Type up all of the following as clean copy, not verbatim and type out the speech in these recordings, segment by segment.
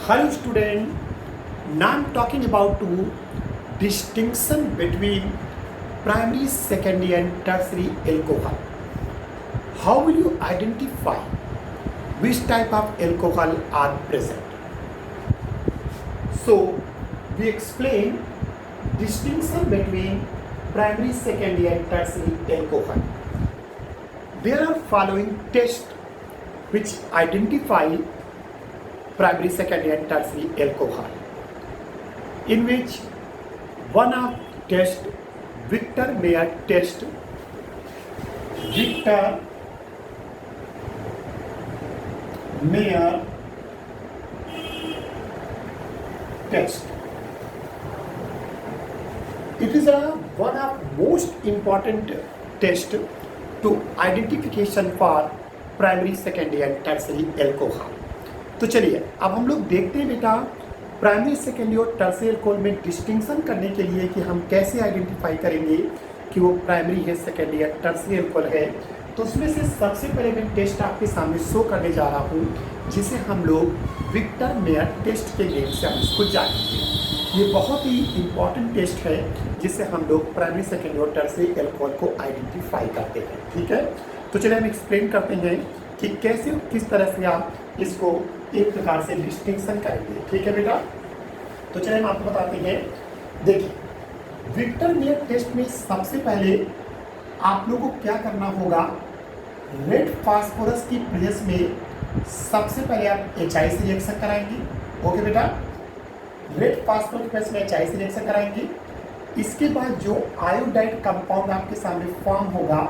Hello student, now I'm talking about two distinction between primary, secondary and tertiary alcohol. How will you identify which type of alcohol are present? So we explain distinction between primary, secondary and tertiary alcohol. There are following tests which identify primary, secondary and tertiary alcohol, in which one of test Victor Mayer test, Victor Mayer test. It is one of most important test to identification for primary, secondary and tertiary alcohol. तो चलिए अब हम लोग देखते हैं बेटा primary, secondary और tertiary alcohol में डिस्टिंक्शन करने के लिए कि हम कैसे आइडेंटिफाई करेंगे कि वो प्राइमरी है, सेकेंडरी या टर्शियरी अल्कोहल है। तो उसमें से सबसे पहले मैं टेस्ट आपके सामने शो करने जा रहा हूँ, जिसे हम लोग विक्टर मेयर टेस्ट के नेम से हम इसको जानेंगे। ये बहुत ही इम्पॉर्टेंट टेस्ट है जिससे हम लोग प्राइमरी, सेकेंडरी और टर्शियरी अल्कोहल को आइडेंटिफाई करते हैं। ठीक है, तो चलिए हम एक्सप्लेन करते हैं कि कैसे किस तरह से आप इसको एक प्रकार से डिस्टिंक्शन करेंगे। ठीक है बेटा, तो चलिए हम आपको बताते हैं। देखिए विक्टर मेयर टेस्ट में सबसे पहले आप लोगों को क्या करना होगा, रेड फास्फोरस की प्रेजेंस में सबसे पहले आप HI से रिएक्शन कराएंगे। ओके बेटा, रेड फास्फोरस की प्रेजेंस में HI से रिएक्शन कराएंगे। इसके बाद जो आयोडाइड कंपाउंड आपके सामने फॉर्म होगा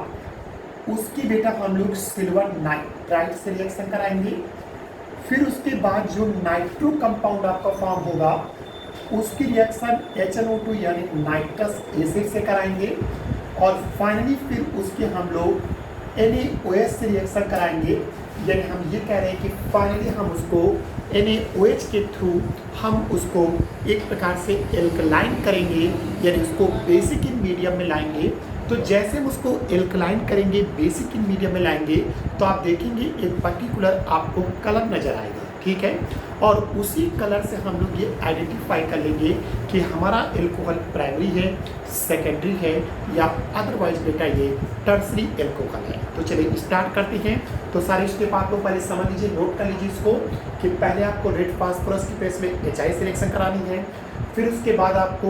उसकी बेटा हम लोग सिल्वर नाइट्राइट से रिएक्शन कराएंगे। फिर उसके बाद जो नाइट्रो कंपाउंड आपका फॉर्म होगा उसकी रिएक्शन HNO2 यानी नाइट्रस एसिड से कराएंगे। और फाइनली फिर उसके हम लोग NaOH से रिएक्शन कराएंगे। यानी हम ये कह रहे हैं कि फाइनली हम उसको NaOH के थ्रू हम उसको एक प्रकार से एल्कलाइन करेंगे, यानी उसको बेसिक इन मीडियम में लाएंगे। तो जैसे हम उसको एल्कलाइन करेंगे, बेसिक इन मीडियम में लाएंगे, तो आप देखेंगे एक पर्टिकुलर आपको कलर नज़र आएगा। ठीक है, और उसी कलर से हम लोग ये आइडेंटिफाई कर लेंगे कि हमारा एल्कोहल प्राइमरी है, सेकेंडरी है या अदरवाइज बेटा ये टर्सरी एल्कोहल है। तो चलिए स्टार्ट करते हैं। तो सारे स्टेप आप लोग पहले समझ लीजिए, नोट कर लीजिए इसको कि पहले आपको रेड फास्फोरस की प्रेस में HI से रिएक्शन करानी है। फिर उसके बाद आपको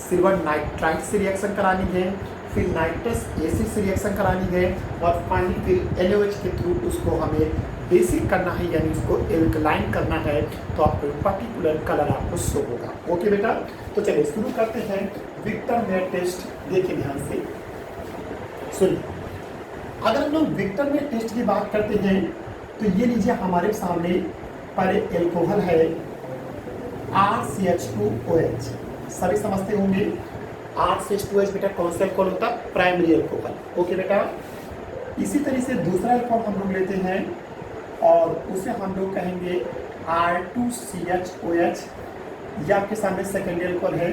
सिल्वर नाइट्राइट से रिएक्शन करानी है। फिर नाइट्रस एसिड से रिएक्शन करानी है। और फाइनली फिर NaOH के थ्रू उसको हमें बेसिक करना है, यानी उसको एल्कलाइन करना है। तो आपको पर्टिकुलर कलर आपको शो होगा। ओके बेटा, तो चलिए शुरू करते हैं विक्टर मेयर टेस्ट। देखिए ध्यान से सुनिए। अगर हम लोग विक्टर मेयर टेस्ट की बात करते हैं तो ये लीजिए हमारे सामने पहले एल्कोहल है RCH2OH। सभी समझते होंगे RCH2OH बेटा कौन सा अल्कोहल होता है, प्राइमरी अल्कोहल। ओके बेटा, इसी तरह से दूसरा अल्कोहल हम लोग लेते हैं और उसे हम लोग कहेंगे R2CHOH। ये आपके सामने सेकेंडरी अल्कोहल है।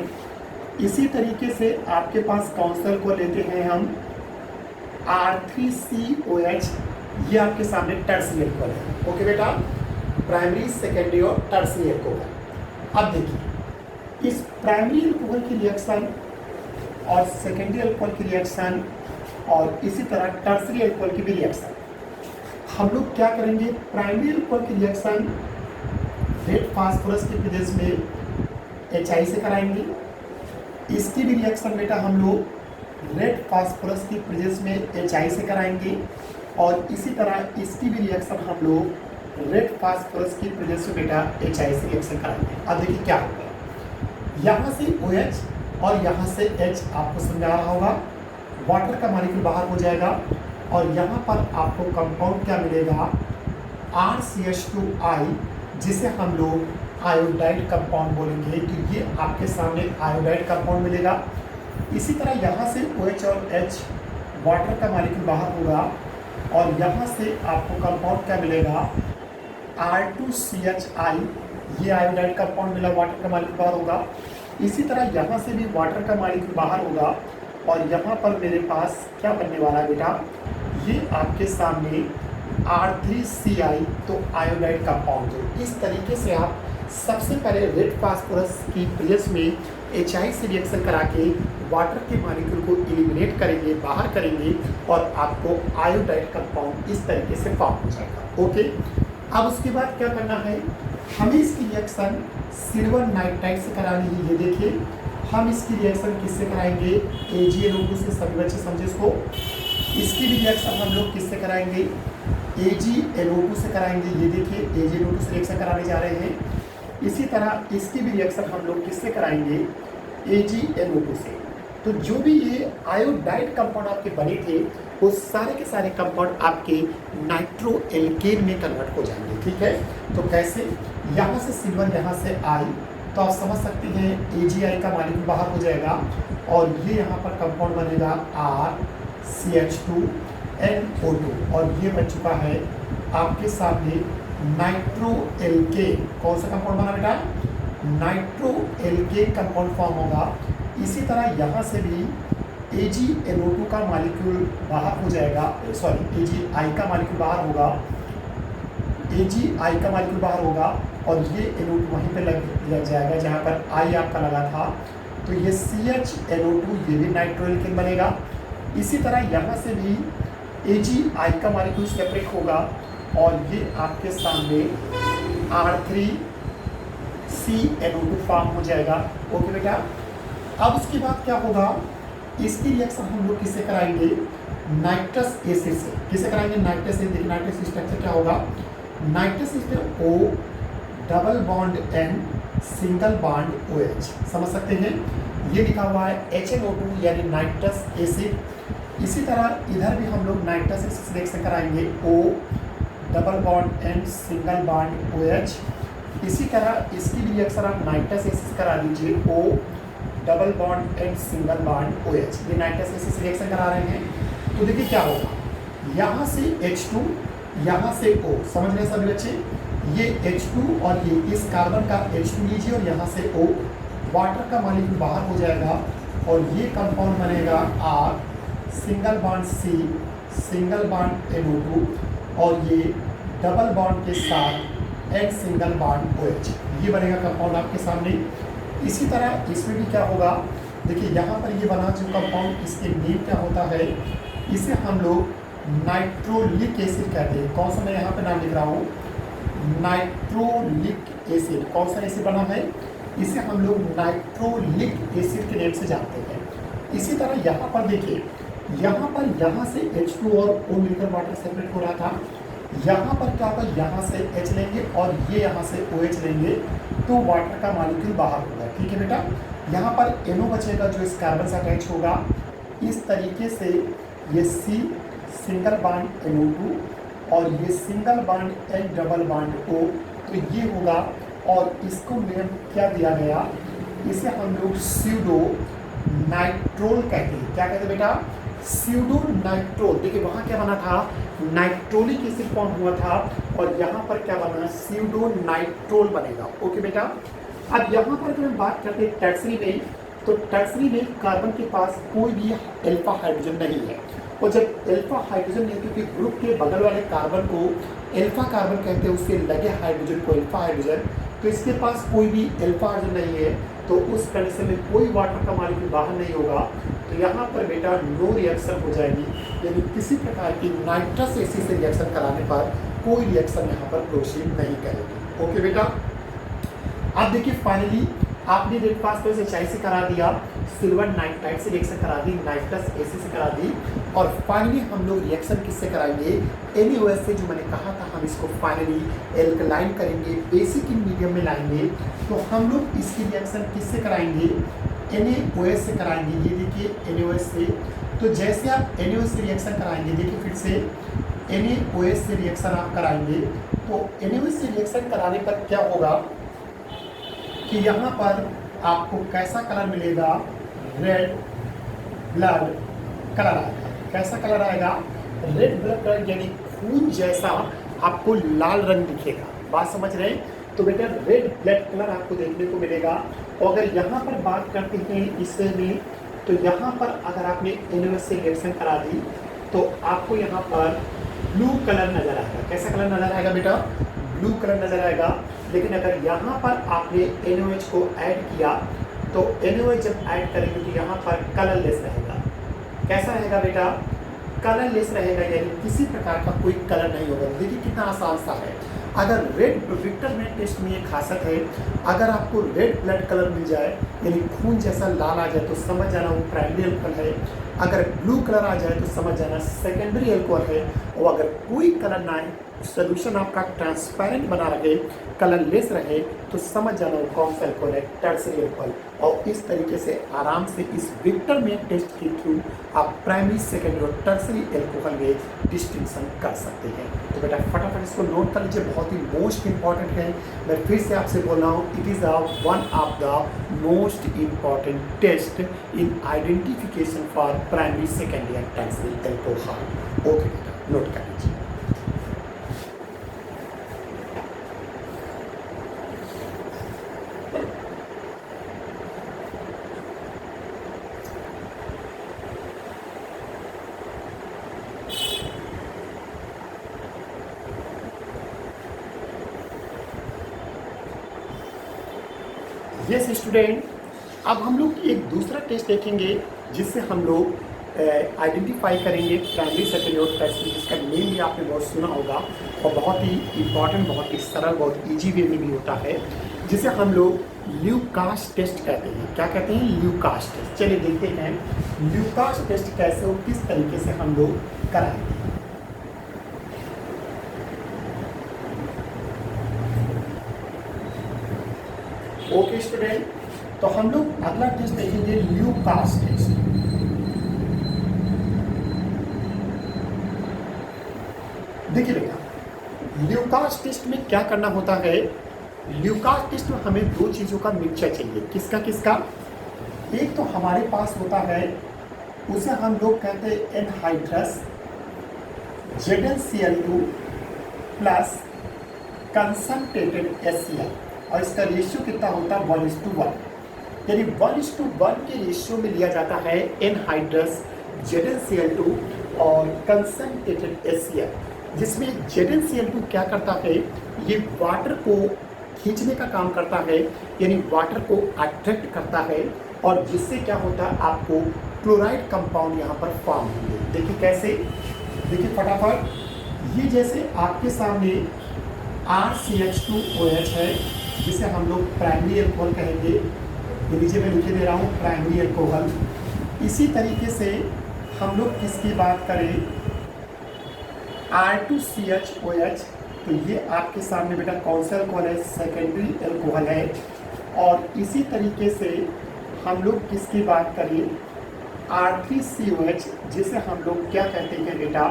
इसी तरीके से आपके पास कौन सा अल्कोहल लेते हैं हम, R3COH। ये आपके सामने टर्शियरी अल्कोहल है। ओके बेटा, प्राइमरी, सेकेंडरी और टर्शियरी अल्कोहल। अब देखिए इस प्राइमरी अल्कोहल की रिएक्शन और सेकेंडरी अल्कोहल की रिएक्शन और इसी तरह टर्शियरी अल्कोहल की भी रिएक्शन हम लोग क्या करेंगे। प्राइमरी अल्कोहल की रिएक्शन रेड फास्फोरस की प्रेजेंस में HI से कराएंगे। इसकी भी रिएक्शन बेटा हम लोग रेड फास्फोरस की प्रेजेंस में HI से कराएंगे। और इसी तरह इसकी भी रिएक्शन हम लोग रेड फास्फोरस की प्रेजेंस में बेटा HI से रिएक्शन कराएंगे। अब देखिए क्या होगा, यहाँ से OH और यहाँ से H आपको समझा रहा होगा, वाटर का मॉलिक्यूल बाहर हो जाएगा और यहाँ पर आपको कंपाउंड क्या मिलेगा, RCH2I, जिसे हम लोग आयोडाइड कंपाउंड बोलेंगे। तो ये आपके सामने आयोडाइड कंपाउंड मिलेगा। इसी तरह यहाँ से OH और H वाटर का मॉलिक्यूल बाहर होगा और यहाँ से आपको कंपाउंड क्या मिलेगा, R2CHI। ये आयोडाइड कंपाउंड मिला, वाटर का मॉलिक्यूल बाहर होगा। इसी तरह यहाँ से भी वाटर का मॉलिक्यूल बाहर होगा और यहाँ पर मेरे पास क्या बनने वाला है बेटा, ये आपके सामने R3CI तो आयोडाइड कंपाउंड है। इस तरीके से आप सबसे पहले रेड फास्फोरस की प्रेजेंस में HI से रिएक्शन करा के वाटर के मॉलिक्यूल को एलिमिनेट करेंगे, बाहर करेंगे और आपको आयोडाइड कंपाउंड इस तरीके से फॉर्म हो जाएगा। ओके, अब उसके बाद क्या करना है, हमें इसकी रिएक्शन सिल्वर नाइट्राइड से करानी है। ये देखिए, हम इसकी रिएक्शन किससे कराएंगे, AgNO2 से। सभी बच्चे समझे इसको। इसकी भी रिएक्शन हम लोग किससे कराएंगे, AgNO2 से कराएंगे। ये देखिए, AgNO2 से रिएक्शन कराने जा रहे हैं। इसी तरह इसकी भी रिएक्शन हम लोग किससे कराएंगे, AgNO2 से। तो जो भी ये आयोडाइड कंपाउंड आपके बने थे वो सारे के सारे कंपाउंड आपके नाइट्रो एल्केन में कन्वर्ट हो जाएंगे। ठीक है, तो कैसे, यहाँ से सिल्वर यहाँ से आई तो आप समझ सकते हैं AgI का मॉलिक्यूल बाहर हो जाएगा और ये यहाँ पर कंपाउंड बनेगा RCH2NO2 और ये बन चुका है आपके सामने नाइट्रो एल्केन। कौन सा कंपाउंड बना बेटा, नाइट्रो एल्केन कंपाउंड फॉर्म होगा। इसी तरह यहाँ से भी AgNO2 का मॉलिक्यूल बाहर हो जाएगा, सॉरी AgI का मॉलिक्यूल बाहर होगा, AgI का मॉलिक्यूल बाहर होगा और ये NO2 वहीं पे लग जाएगा जहाँ पर I आपका लगा था। तो ये CHNO2 ये भी नाइट्रो एल्केन बनेगा। इसी तरह यहाँ से भी AgI का मॉलिक्यूल सेपरेट होगा और ये आपके सामने R3CNO2 फॉर्म हो जाएगा। ओके बेटा, अब उसके बाद क्या होगा, इसकी रिएक्शन हम लोग किससे कराएंगे, नाइट्रस एसिड से। किससे कराएंगे, नाइट्रस एसिड। देखिए नाइट्रस स्ट्रक्चर क्या होगा, nitrous acid O double bond N single bond OH। समझ सकते हैं, ये लिखा हुआ है HNO2 यानी नाइट्रस एसिड। इसी तरह इधर भी हम लोग नाइट्रस एसिड से रिएक्शन कराएंगे, O double bond N single bond OH। इसी तरह इसकी भी रिएक्शन आप नाइट्रस एसिड करा दीजिए, O double bond N single bond OH। ये नाइट्रस एसिड से रिएक्शन करा रहे हैं। तो देखिए क्या होगा, यहाँ से H2, यहाँ से O। समझ रहे हैं सभी बच्चे, ये H2 और ये इस कार्बन का H2 लीजिए और यहाँ से O, वाटर का मॉलिक्यूल बाहर हो जाएगा और ये कंपाउंड बनेगा R single bond C single bond NO2 और ये डबल बॉन्ड के साथ N सिंगल बॉन्ड OH। ये बनेगा कंपाउंड आपके सामने। इसी तरह इसमें भी क्या होगा, देखिए यहाँ पर ये बना जो कंपाउंड, इसके नेम क्या होता है, इसे हम लोग नाइट्रोलिक एसिड कहते हैं। कौन सा, मैं यहाँ पे नाम लिख रहा हूँ, नाइट्रोलिक एसिड। कौन सा एसिड बना है, इसे हम लोग नाइट्रोलिक एसिड के नेम से जानते हैं। इसी तरह यहाँ पर देखिए, यहाँ से H2 और O मिलकर वाटर सेपरेट हो रहा था। यहाँ पर क्या होगा, यहाँ से H लेंगे और ये यहाँ से OH लेंगे तो वाटर का मॉलिक्यूल बाहर होगा। ठीक है बेटा, यहाँ पर NO बचेगा जो इस कार्बन से अटैच होगा। इस तरीके से ये C सिंगल बॉन्ड NO2 और ये single bond N double bond O, तो ये होगा। और इसको नेम क्या दिया गया, इसे हम लोग स्यूडो नाइट्रोल कहते हैं। क्या कहते हैं बेटा, स्यूडो नाइट्रोल। देखिए वहाँ क्या बना था, नाइट्रोलिक एसिड फॉर्म हुआ था और यहाँ पर क्या बना, स्यूडो नाइट्रोल बनेगा। ओके बेटा, अब यहाँ पर अगर हम बात करते हैं टर्सरी में, तो टर्सरी में कार्बन के पास कोई भी अल्फा हाइड्रोजन नहीं है। और जब अल्फा हाइड्रोजन नहीं, क्योंकि ग्रुप के बगल वाले कार्बन को अल्फा कार्बन कहते हैं, उसके लगे हाइड्रोजन को अल्फा हाइड्रोजन, तो इसके पास कोई भी अल्फा हाइड्रोजन नहीं है, तो उस कंडीशन में कोई वाटर का मॉलिक्यूल बाहर नहीं होगा। तो यहाँ पर बेटा नो रिएक्शन हो जाएगी, यानी किसी प्रकार की नाइट्रस एसिड से रिएक्शन कराने पर कोई रिएक्शन यहाँ पर प्रोसीड नहीं करेगी। ओके बेटा, अब देखिए फाइनली आपने रेड फास्फोरस HI से करा दिया, सिल्वर नाइट्राइड से रिएक्शन करा दी, नाइट्रस एसिड से करा दी और फाइनली हम लोग रिएक्शन किससे कराएंगे, NaOH से। जो मैंने कहा था हम इसको फाइनली एल्कलाइन करेंगे, बेसिक इन मीडियम में लाएंगे। तो हम लोग इसकी रिएक्शन किससे कराएंगे, NaOH से कराएंगे। ये देखिए NaOH से, तो जैसे आप NaOH से रिएक्शन कराएंगे, देखिए फिर से NaOH से रिएक्शन आप कराएंगे, तो NaOH से रिएक्शन कराने पर क्या होगा कि यहाँ पर आपको कैसा कलर मिलेगा, रेड ब्लड कलर आएगा। कैसा कलर आएगा, रेड ब्लड कलर, यानी खून जैसा आपको लाल रंग दिखेगा। बात समझ रहे हैं, तो बेटा रेड ब्लड कलर आपको देखने को मिलेगा। और अगर यहाँ पर बात करते हैं इससे में, तो यहाँ पर अगर आपने NaOH से रिएक्शन करा दी तो आपको यहाँ पर ब्लू कलर नजर आएगा। कैसा कलर नजर आएगा बेटा? ब्लू कलर नजर आएगा। लेकिन अगर यहाँ पर आपने NaOH को ऐड किया तो NaOH जब ऐड करेंगे तो यहाँ पर कलरलेस रहेगा। कैसा रहेगा बेटा? कलरलेस रहेगा, यानी किसी प्रकार का कोई कलर नहीं होगा। देखिए कितना आसान सा है। अगर रेड विक्टर में टेस्ट में ये खासियत है, अगर आपको रेड ब्लड कलर मिल जाए यानी खून जैसा लाल आ जाए तो समझ जाना वो प्राइमरी अल्कोहल है। अगर ब्लू कलर आ जाए तो समझ जाना सेकेंडरी अल्कोहल है। और अगर कोई कलर ना आए, सोल्यूशन आपका ट्रांसपेरेंट बना रहे, कलरलेस रहे, तो समझ जाना वो कौन सा अल्कोहल है? Tertiary alcohol. और इस तरीके से आराम से इस विक्टर में टेस्ट के थ्रू आप प्राइमरी, सेकेंडरी और टर्सरी अल्कोहल में डिस्टिंक्शन कर सकते हैं। तो बेटा फटाफट इसको नोट कर लीजिए, बहुत ही मोस्ट इंपॉर्टेंट है। मैं फिर से आपसे बोल रहा हूँ, it is one of the most important test in identification for primary, secondary and tertiary alcohol. Okay बेटा, नोट कर लीजिए। यस स्टूडेंट, अब हम लोग एक दूसरा टेस्ट देखेंगे जिससे हम लोग आइडेंटिफाई करेंगे प्राइमरी, सेकेंडरी और टर्सरी, जिसका नेम भी आपने बहुत सुना होगा और बहुत ही इम्पॉर्टेंट, बहुत ही सरल, बहुत इजी वे में भी होता है, जिसे हम लोग ल्यूकास टेस्ट कहते हैं। क्या कहते हैं? Lucas test. चलिए देखते हैं ल्यूकास टेस्ट कैसे और किस तरीके से हम लोग कराएंगे। ओके स्टूडेंट, तो हम लोग अगला टेस्ट देखेंगे ल्यूकास टेस्ट। देखिए बेटा, ल्यूकास टेस्ट में क्या करना होता है? ल्यूकास टेस्ट में हमें दो चीज़ों का मिक्सचर चाहिए। किसका किसका? एक तो हमारे पास होता है, उसे हम लोग कहते हैं anhydrous ZnCl2 plus concentrated HCl, और इसका रेशियो कितना होता है? 1:1, यानी 1:1 के रेशियो में लिया जाता है एनहाइड्रस ZnCl2 और कंसंट्रेटेड HCl, जिसमें ZnCl2 क्या करता है? ये वाटर को खींचने का काम करता है, यानी वाटर को अट्रैक्ट करता है, और जिससे क्या होता है? आपको क्लोराइड कंपाउंड यहाँ पर फॉर्म होंगे। देखिए कैसे? देखिए फटाफट, ये जैसे आपके सामने RCH2OH है, जिसे हम लोग प्राइमरी अल्कोहल कहेंगे। ये नीचे मैं लिखे दे रहा हूँ प्राइमरी अल्कोहल। इसी तरीके से हम लोग किसकी बात करें? R2CHOH, तो ये आपके सामने बेटा कौन सा अल्कोहल है? सेकेंडरी अल्कोहल है। और इसी तरीके से हम लोग किसकी बात करें? R3COH, जिसे हम लोग क्या कहते हैं बेटा?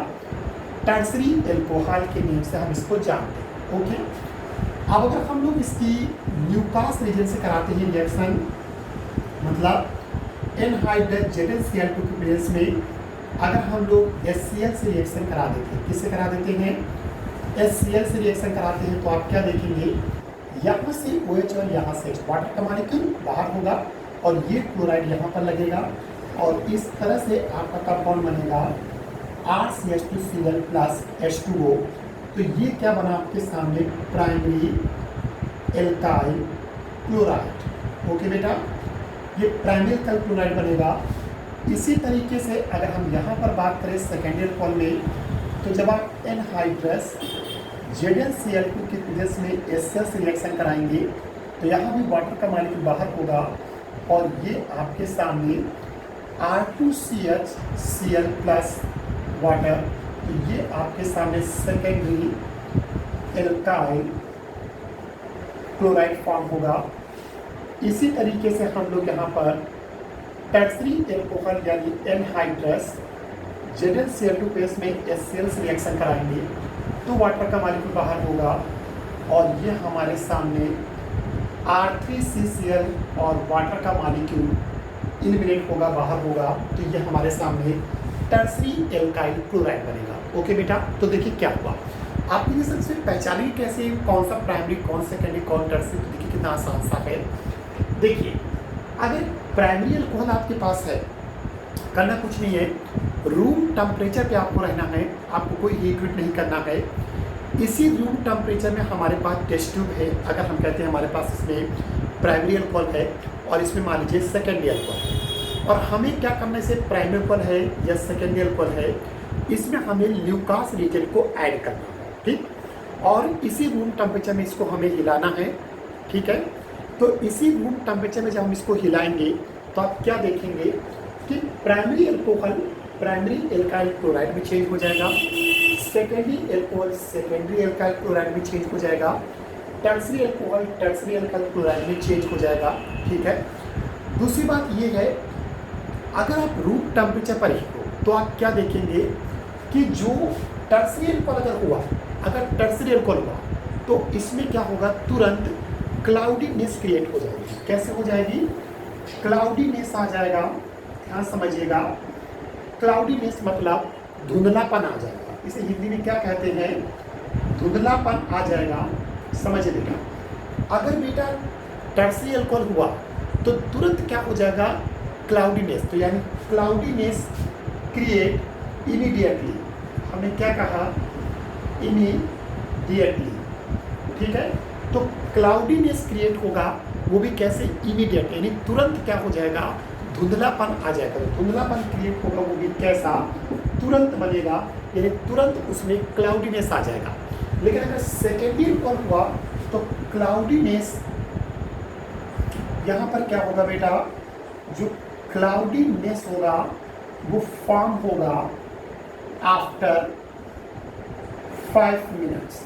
टर्सरी अल्कोहल के नेम से हम इसको जानते हैं। ओके, अब अगर हम लोग इसकी ल्यूकास रीजन से कराते हैं रिएक्शन, मतलब एनहाइड्रस ZnCl2 के प्लेस में अगर हम लोग HCl से रिएक्शन करा देते हैं, किससे करा देते हैं? HCl से रिएक्शन कराते हैं, तो आप क्या देखेंगे? यहाँ से OH और यहाँ से वाटर का मॉलिक्यूल बाहर होगा और ये क्लोराइड यहाँ पर लगेगा, और इस तरह से आपका कंपाउंड बनेगा RCH2Cl प्लस H2O। तो ये क्या बना आपके सामने? Primary alkyl chloride. ओके बेटा, ये प्राइमरी एल्काइल क्लोराइड बनेगा। इसी तरीके से अगर हम यहाँ पर बात करें सेकेंडरी अल्कोहल में, तो जब आप एनहाइड्रस ZnCl2 की प्रेजेंस में HCl से रिएक्शन कराएंगे, तो यहाँ भी वाटर का मॉलिक्यूल बाहर होगा, और ये आपके सामने R2CHCl प्लस वाटर, तो ये आपके सामने सेकेंडरी एल्काइल क्लोराइड फॉर्म होगा। इसी तरीके से हम लोग यहाँ पर टर्सरी अल्कोहल यानी एनहाइड्रस ZnCl2 पेस्ट में HCl से रिएक्शन कराएंगे, तो वाटर का मॉलिक्यूल बाहर होगा, और ये हमारे सामने R3CCl और वाटर का मॉलिक्यूल इलिमिनेट होगा, बाहर होगा, तो ये हमारे सामने टर्सरी एल्काइल क्लोराइड बनेगा। ओके बेटा, तो देखिए क्या हुआ, आपने ये सबसे पहचानेंगे कैसे कौन सा प्राइमरी, कौन सेकेंडरी, कौन टर्सरी? तो देखिए कितना आसान सा है। देखिए, अगर प्राइमरी अल्कोहल आपके पास है, करना कुछ नहीं है, रूम टेम्परेचर पे आपको रहना है, आपको कोई हीट वीट नहीं करना है। इसी रूम टेम्परेचर में हमारे पास टेस्ट ट्यूब है। अगर हम कहते हैं हमारे पास इसमें प्राइमरी अल्कोहल है और इसमें मान लीजिए सेकेंडरी अल्कोहल है, और हमें क्या करना है, इसे प्राइमरी अल्कोहल है या सेकेंडरी अल्कोहल है, इसमें हमें ल्यूकास रिएजेंट को ऐड करना है, ठीक। और इसी रूम टेम्परेचर में इसको हमें हिलाना है, ठीक है। तो इसी रूम टेम्परेचर में जब हम इसको हिलाएंगे तो आप क्या देखेंगे कि primary alcohol primary alkyl chloride में चेंज हो जाएगा, secondary alcohol secondary alkyl chloride में चेंज हो जाएगा, tertiary alcohol tertiary alkyl chloride में चेंज हो जाएगा, ठीक है। दूसरी बात ये है, अगर आप रूम टेम्परेचर पर ही हो तो आप क्या देखेंगे कि जो टर्सरी अल्कोहल अगर हुआ, अगर टर्सरी अल्कोहल हुआ तो इसमें क्या होगा, तुरंत क्लाउडीनेस क्रिएट हो जाएगी। कैसे हो जाएगी, क्लाउडीनेस आ जाएगा, ध्यान समझिएगा। क्लाउडीनेस मतलब धुंधलापन आ जाएगा, इसे हिंदी में क्या कहते हैं, धुंधलापन आ जाएगा, समझ लेगा। अगर बेटा टर्सरी अल्कोहल हुआ तो तुरंत क्या हो जाएगा, क्लाउडीनेस, तो यानी क्लाउडीनेस क्रिएट इमीडिएटली, हमने क्या कहा, इमीडिएटली, ठीक है। तो क्लाउडीनेस क्रिएट होगा, वो भी कैसे, इमीडिएट, यानी तुरंत क्या हो जाएगा, धुंधलापन आ जाएगा। तो धुंधलापन क्रिएट होगा, वो भी कैसा, तुरंत बनेगा, यानी तुरंत उसमें क्लाउडीनेस आ जाएगा। लेकिन अगर सेकेंडरी अल्कोहल हुआ तो क्लाउडीनेस यहाँ पर क्या होगा बेटा, जो क्लाउडीनेस होगा वो फॉर्म होगा आफ्टर 5 मिनट्स,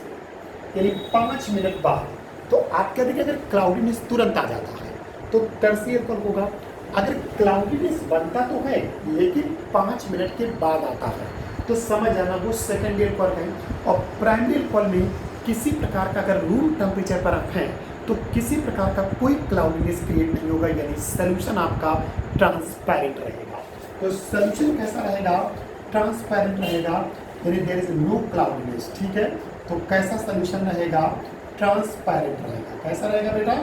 यानी 5 मिनट बाद। तो आप क्या देखिए, अगर क्लाउडीनेस तुरंत आ जाता है तो टर्सरी अल्कोहल होगा। अगर क्लाउडीनेस बनता तो है लेकिन 5 मिनट के बाद आता है तो समझ जाना वो सेकेंडरी अल्कोहल है। और प्राइमरी अल्कोहल में किसी प्रकार का अगर रूम टेम्परेचर पर रखें तो किसी प्रकार का कोई क्लाउडीनेस क्रिएट नहीं होगा, यानी सोल्यूशन आपका ट्रांसपेरेंट रहेगा। तो सोल्यूशन कैसा रहेगा, ट्रांसपेरेंट रहेगा, यानी देयर इज नो क्लाउडीनेस, ठीक है। तो कैसा सोल्यूशन रहेगा, ट्रांसपेरेंट रहेगा। कैसा रहेगा बेटा,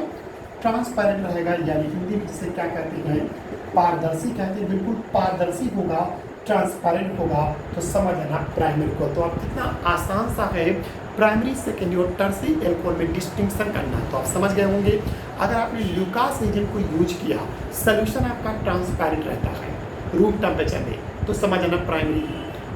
ट्रांसपेरेंट रहेगा, यानी हिंदी में जिसे क्या कहते हैं, पारदर्शी कहते हैं, बिल्कुल पारदर्शी होगा, ट्रांसपेरेंट होगा। तो समझ आना प्राइमरी को, तो आप कितना आसान सा है प्राइमरी सेकेंडरी और टर्सरी अल्कोहल में डिस्टिंक्शन करना, तो आप समझ गए होंगे। अगर आपने ल्यूकास एजेंट को यूज किया, सोल्यूशन आपका ट्रांसपेरेंट रहता है रूम टेम्परेचर में, तो समझ आना प्राइमरी।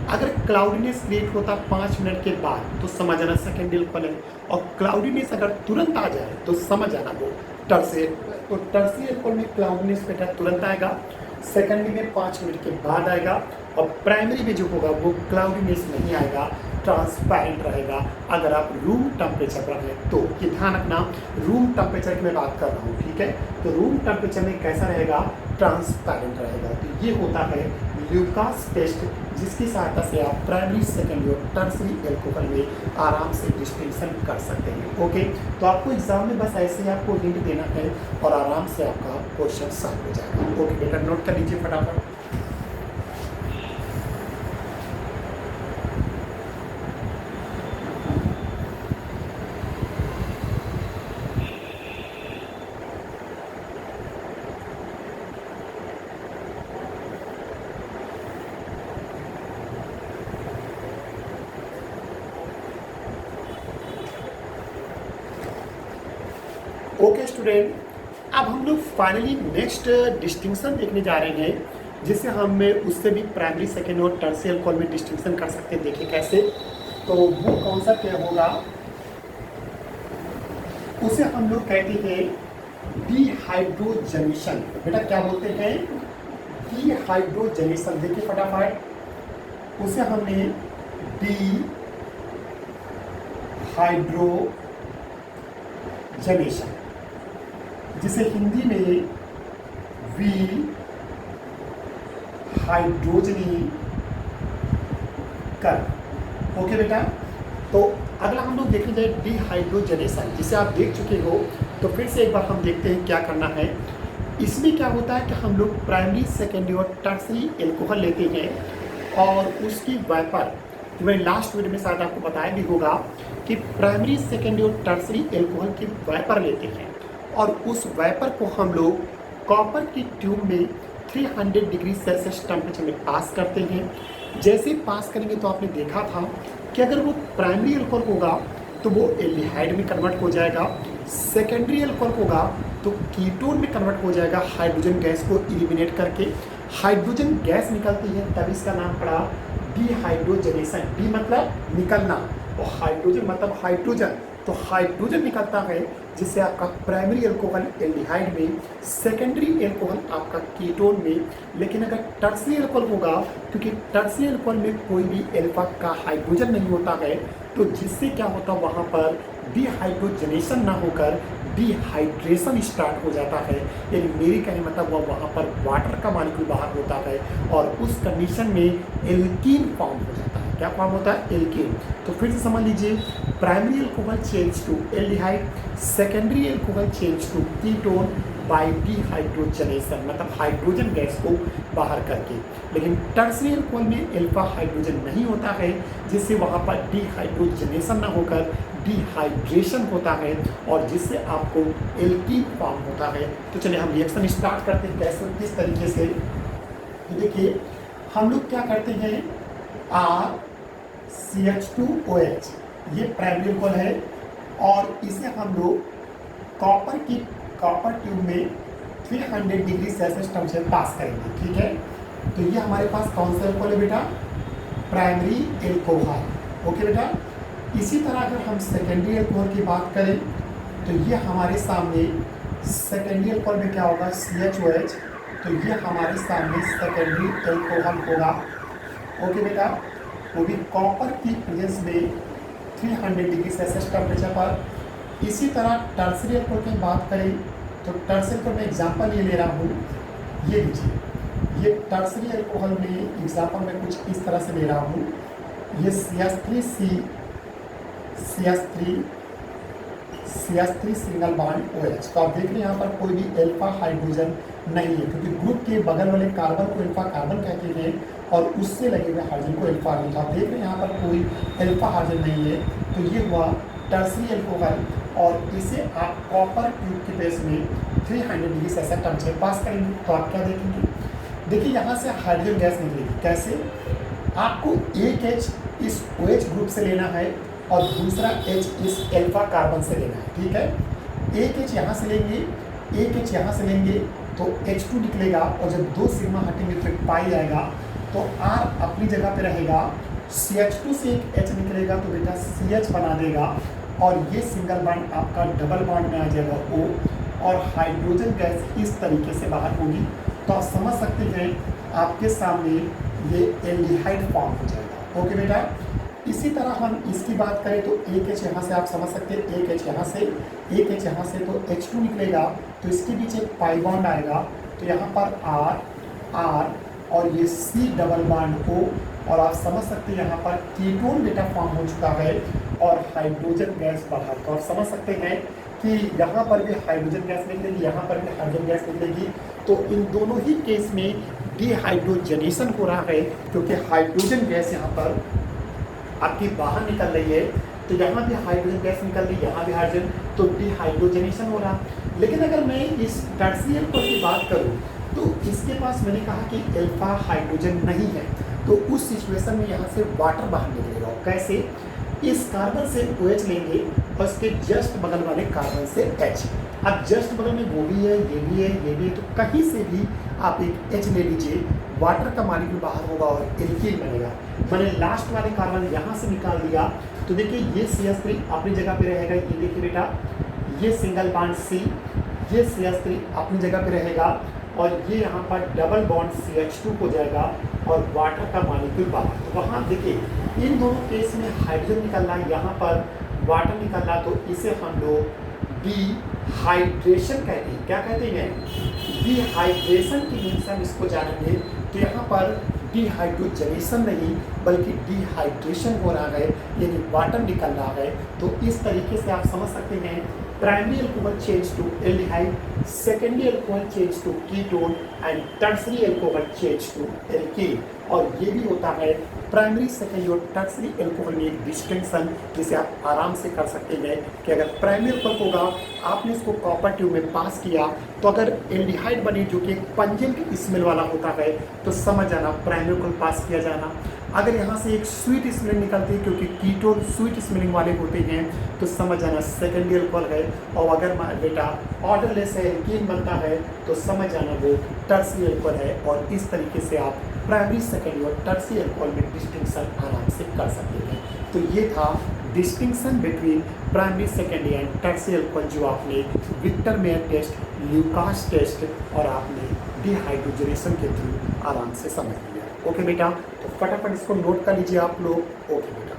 अगर क्लाउडीनेस क्रिएट होता 5 मिनट के बाद तो समझ आना सेकेंडरी अल्कोहल है, और क्लाउडीनेस अगर तुरंत आ जाए तो समझ आना वो टर्सरी। तो टर्सरी अल्कोहल में क्लाउडीनेस बेटा तुरंत आएगा, सेकेंडरी में 5 मिनट के बाद आएगा, और प्राइमरी में जो होगा वो क्लाउडीनेस नहीं आएगा, ट्रांसपेरेंट रहेगा अगर आप रूम टेम्परेचर पर हैं तो। ये ध्यान रखना, रूम टेम्परेचर की मैं बात कर रहा हूँ, ठीक है। तो रूम टेम्परेचर में कैसा रहेगा, ट्रांसपेरेंट रहेगा। तो ये होता है ल्यूकास टेस्ट, जिसकी सहायता से आप प्राइमरी सेकेंडरी और टर्सरी अल्कोहल में आराम से डिस्टिंक्शन कर सकते हैं। ओके, तो आपको एग्जाम में बस ऐसे ही आपको हिंट देना है और आराम से आपका क्वेश्चन सॉल्व हो जाएगा। ओके बेटा, नोट कर लीजिए फटाफट। ओके स्टूडेंट, अब हम लोग फाइनली नेक्स्ट डिस्टिंक्शन देखने जा रहे हैं, जिससे हम उससे भी प्राइमरी सेकेंडरी और टर्सरी अल्कोहल में डिस्टिंक्शन कर सकते हैं। देखिए कैसे, तो वो कौन सा क्या होगा, उसे हम लोग कहते हैं डिहाइड्रोजनेशन। बेटा क्या बोलते हैं, डिहाइड्रोजनेशन। देखिए फटाफट, उसे हमने डिहाइड्रोजनेशन, जिसे हिंदी में हाइड्रोजनी कर। ओके बेटा, तो अगला हम लोग देखें जाए डिहाइड्रोजनेशन, जिसे आप देख चुके हो, तो फिर से एक बार हम देखते हैं क्या करना है। इसमें क्या होता है कि हम लोग प्राइमरी सेकेंडरी और टर्सरी अल्कोहल लेते हैं और उसकी वेपर, मैं लास्ट वीडियो में शायद आपको बताया भी होगा कि प्राइमरी सेकेंडरी और टर्सरी अल्कोहल की वेपर लेते हैं और उस वेपर को हम लोग कॉपर की ट्यूब में 300 डिग्री सेल्सियस टेम्परेचर में पास करते हैं। जैसे पास करेंगे तो आपने देखा था कि अगर वो प्राइमरी अल्कोहल होगा तो वो एल्डिहाइड में कन्वर्ट हो जाएगा, सेकेंडरी अल्कोहल होगा तो कीटोन में कन्वर्ट हो जाएगा हाइड्रोजन गैस को इलिमिनेट करके। हाइड्रोजन गैस निकलती है तब इसका नाम पड़ा डिहाइड्रोजनेशन। डी मतलब निकलना और हाइड्रोजन मतलब हाइड्रोजन, तो हाइड्रोजन निकलता है जिससे आपका प्राइमरी अल्कोहल एल्डिहाइड में, सेकेंडरी अल्कोहल आपका कीटोन में। लेकिन अगर टर्सरी अल्कोहल होगा, क्योंकि टर्सरी अल्कोहल में कोई भी अल्फा का हाइड्रोजन नहीं होता है, तो जिससे क्या होता है वहाँ पर डिहाइड्रोजनेशन ना होकर डिहाइड्रेशन स्टार्ट हो जाता है। यानी मेरी कहने मतलब वहाँ पर वाटर का मॉलिक्यूल बाहर होता है और उस कंडीशन में एल्कीन फॉर्म हो जाता है। क्या फॉर्म होता है? एल्कीन। तो फिर से समझ लीजिए, primary alcohol change to aldehyde, secondary alcohol change to ketone by dehydrogenation, मतलब हाइड्रोजन गैस को बाहर करके। लेकिन टर्सरी अल्कोहल में अल्फा हाइड्रोजन नहीं होता है जिससे वहाँ पर डिहाइड्रोजनेशन ना होकर डिहाइड्रेशन होता है और जिससे आपको एल्कीन फॉर्म होता है। तो चलिए हम रिएक्शन स्टार्ट करते हैं कैसे, किस तरीके से। तो देखिए हम लोग क्या करते हैं, RCH2OH ये प्राइमरी अल्कोहल है और इसे हम लोग कॉपर ट्यूब में 300 डिग्री सेल्सियस टेम्परेचर पास करेंगे। ठीक है, तो ये हमारे पास कौन सा अल्कोहल है बेटा? Primary alcohol. ओके बेटा। इसी तरह अगर हम सेकेंडरी अल्कोहल की बात करें तो ये हमारे सामने सेकेंडरी अल्कोहल में क्या होगा? CHOH। तो ये हमारे सामने सेकेंडरी अल्कोहल होगा। ओके बेटा, वो भी कॉपर की प्रेजेंस में 300 डिग्री सेल्सियस टेम्परेचर पर। इसी तरह टर्सरी अल्कोहल की बात करें तो टर्सरी अल्कोहल में एग्जांपल ये ले रहा हूँ, ये लीजिए, ये टर्सरी अल्कोहल में एग्जांपल में कुछ इस तरह से ले रहा हूँ। ये CH3 सिंगल बॉन्ड OH। तो आप देख रहे हैं यहाँ पर कोई भी अल्फा हाइड्रोजन नहीं है, क्योंकि ग्रुप के बगल वाले कार्बन को अल्फा कार्बन कहते हैं और उससे लगे हुए हाइड्रोजन को अल्फा हाइड्रोजन। तो आप देख रहे हैं यहाँ पर कोई अल्फा हाइड्रोजन नहीं है, तो ये हुआ टर्सरी अल्कोहल और इसे आप कॉपर ट्यूब के बेस में 300 डिग्री सेल्सियस टेम्परेचर पास करेंगे। तो आप क्या देखेंगे, देखिए यहाँ से हाइड्रोजन गैस निकलेगी। कैसे? आपको एक H इस OH ग्रुप से लेना है और दूसरा H इस अल्फा कार्बन से लेना है। ठीक है, एक H यहाँ से लेंगे, एक H यहाँ से लेंगे तो H2 निकलेगा और जब दो सिग्मा हटेंगे तो एक पाई आएगा, तो R अपनी जगह पे रहेगा। CH2 से एक H निकलेगा तो बेटा CH बना देगा और ये सिंगल बॉन्ड आपका डबल बॉन्ड में आ जाएगा O और हाइड्रोजन गैस इस तरीके से बाहर होगी। तो आप समझ सकते हैं आपके सामने ये एल्डिहाइड फॉर्म हो जाएगा। ओके बेटा। इसी तरह हम इसकी बात करें तो एक H यहाँ से आप समझ सकते हैं, एक H यहाँ से, एक H यहाँ से, तो H2 निकलेगा तो इसके बीच एक पाई बॉन्ड आएगा। तो यहाँ पर R और ये C डबल बॉन्ड O और आप समझ सकते हैं यहाँ पर कीटोन बेटा फॉर्म हो चुका है और हाइड्रोजन गैस बाहर। तो आप समझ सकते हैं कि यहाँ पर भी हाइड्रोजन गैस निकलेगी, यहाँ पर भी हाइड्रोजन गैस निकलेगी। तो इन दोनों ही केस में डिहाइड्रोजनेशन हो रहा है क्योंकि हाइड्रोजन गैस यहाँ पर आपकी बाहर निकल रही है। तो यहाँ भी हाइड्रोजन गैस निकल रही है, यहाँ भी हाइड्रोजन, तो डिहाइड्रोजनेशन हो रहा। लेकिन अगर मैं इस टर्सरी अल्कोहल की बात करूँ तो इसके पास मैंने कहा कि अल्फा हाइड्रोजन नहीं है, तो उस सिचुएशन में यहाँ से वाटर बाहर निकलेगा। कैसे? इस कार्बन से OH लेंगे और इसके जस्ट बगल वाले कार्बन से H। अब जस्ट बगल में वो भी है, ये भी है, ये भी है, तो कहीं से भी आप एक H ले लीजिए, वाटर का मॉलिक्यूल बाहर होगा और एल्कीन बनेगा। मैंने लास्ट वाले कार्बन यहाँ से निकाल दिया तो देखिए ये CH3 अपनी जगह पे रहेगा। ये देखिए बेटा, ये सिंगल बॉन्ड C, ये CH3 अपनी जगह पे रहेगा और ये यहाँ पर डबल बॉन्ड CH2 हो जाएगा और वाटर का मॉलिक्यूल बाहर। तो वहाँ देखिए इन दोनों केस में हाइड्रोजन निकल रहा है, यहाँ पर वाटर निकल रहा, तो इसे हम लोग डिहाइड्रेशन कहते हैं। क्या कहते हैं? डिहाइड्रेशन की मीन से हम इसको जानेंगे। तो यहाँ पर डिहाइड्रोजनेशन नहीं बल्कि डिहाइड्रेशन हो रहा है, यानी वाटर निकल रहा है। तो इस तरीके से आप समझ सकते हैं primary alcohol change to aldehyde, secondary alcohol change to ketone and tertiary alcohol change to alkene. और ये भी होता है प्राइमरी, सेकेंडरी और टर्सरी अल्कोहल में एक डिस्टिंक्शन जिसे आप आराम से कर सकते हैं कि अगर प्राइमरी अल्कोहल होगा, आपने इसको कॉपर ट्यूब में पास किया, तो अगर एल्डिहाइड बने जो कि एक पंजेंट स्मेल वाला होता है तो समझ जाना प्राइमरी अल्कोहल पास किया जाना। अगर यहाँ से एक स्वीट स्मेलिंग निकलती है क्योंकि कीटोन स्वीट स्मेलिंग वाले होते हैं तो समझ जाना सेकेंडरी अल्कोहल है। और अगर बेटा ऑर्डरलेस है, एल्कीन बनता है तो समझ जाना वो टर्सरी अल्कोहल है। और इस तरीके से आप प्राइमरी, सेकेंडरी और टर्सरी अल्कोहल में डिस्टिंक्शन आराम से कर सकते हैं। तो ये था distinction between primary, secondary and tertiary alcohol जो आपने Victor Meyer test, Lucas test और आपने डिहाइड्रोजनेशन के थ्रू आराम से समझ लिया। ओके बेटा, तो फटाफट इसको नोट कर लीजिए आप लोग। ओके बेटा।